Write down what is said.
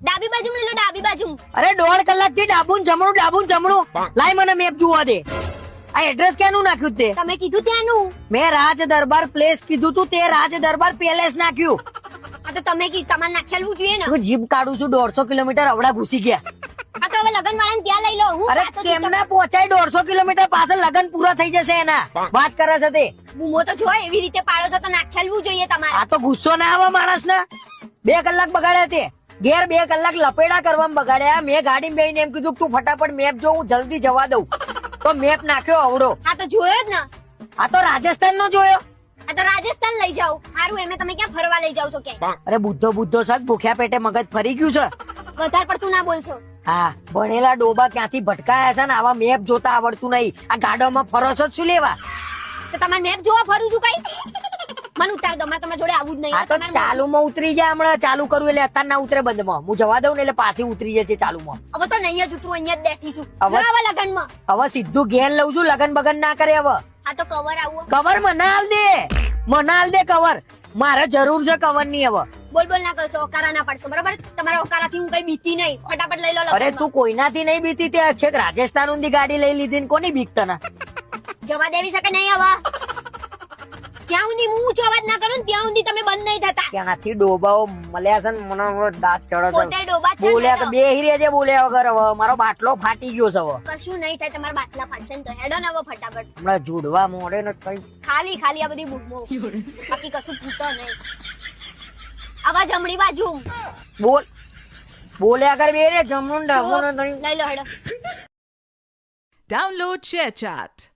ડાબી બાજુ લઈ લો, ડાબી બાજુ. અરે 1.5 કલાક થી ડાબું જમણું લાય મને મેપ જોવા દે. આ એડ્રેસ ક્યાંનું નાખ્યું તે? તમે કીધું ત્યાંનું. મેં રાજ દરબાર પ્લેસ કીધું તું, તે રાજ દરબાર પેલેસ નાખ્યું. આ તો તમે કીધું, તમારે નાખેલું જોઈએ ને. હું જીભ કાઢું છું 150 કિલોમીટર અવડા ઘૂસી ગયા. આ તો હવે લગન વાળાને ત્યાં લઈ લો. હું અરે કેમના પહોંચાય 150 કિલોમીટર પાછળ લગન પૂરા થઈ જશે એના. વાત કરે છે તે. બૂમો તો જો એવી રીતે પાડો છો તો નાખેલું જોઈએ તમારે. આ તો ગુસ્સો ના આવે માણસ ને. 2 કલાક બગાડ્યા તે ઘેર, 2 કલાક લપેડા કરવામાં બગાડ્યા. મેં ગાડી બેહીને એમ કીધું તું ફટાફટ મેપ જો, હું જલ્દી જવા દઉં. તો મેપ નાખ્યો અવડો. આ તો જોયો જ ને. આ તો રાજસ્થાન નો જોયો. આ તો રાજસ્થાન લઈ જાઓ. હારું એમે તમે ક્યાં ફરવા લઈ જાવ છો ક્યાંય? અરે બુદ્ધો છે, ભૂખ્યા પેટે મગજ ફરી ગયું છે. વધારે પડતું ના બોલશો. હા, ભણેલા ડોબા ક્યાંથી ભટકાયા છે ને આવા મેપ જોતા આવડતું નહીં. આ ગાડામાં ફરો છો શું લેવા? તો તમારે મેપ જોવા ફરું છું કઈ? મને ઉતાર દો, મારે તમારા જોડે આવું જ નહીં. આ તો ચાલુમાં ઉતરી જાય. હમણાં ચાલુ કરું એટલે અત્યારે ના ઉતરે બંધમાં. હું જવા દઉં ને એટલે પાછી ઉતરી જશે ચાલુમાં. હવે તો નહીં જ ઉતરું, અહીંયા જ બેઠી છું. હવે- ના આવા લગનમાં. હવે સીધું ઘેર લઉં છું, લગન બગન ના કરે. હવે આ તો કવર આવું. કવર મને હાલ દે, કવર. મારે જરૂર છે કવર ની. હવે બોલ બોલ ના કરશો, ઓકારા ના પાડશો, બરાબર? તમારા ઓકારાથી હું કઈ બીતી નહીં. ફટાફટ લઈ લો અરે લગનમાં. તું કોઈનાથી નહીં બીતી. તે છેક રાજસ્થાન ઊંધી ગાડી લઈ લીધી ને કોની બીક તને? જવા દેવી શકે નહીં હવે. જ્યાં સુધી હું ઊંચો અવાજ ના કરું ને ત્યાં સુધી તમે બંધ નહીં થતા. ક્યાંથી ડોબાઓ મળ્યા છે ને મને દાંત ચડે છે. પોતે ડોબા છે બોલ્યા ને તો બે હીરે છે, બોલ્યા વગર. હવે મારો બાટલો ફાટી ગયો છે. હવે કશું નહીં થાય, તમારા બાટલા ફાટશે ને તો હેડો ને હવે ફટાફટ. હમણાં જોડવા મોડે ને કઈ. ખાલી ખાલી આ બધી બૂમો, બાકી કશું પૂછતો નહીં. આવા જમણી બાજુ બોલ્યા કર બે રે જમણું ડાબું ને નહીં. લઈ લો હેડો. Download ShareChat.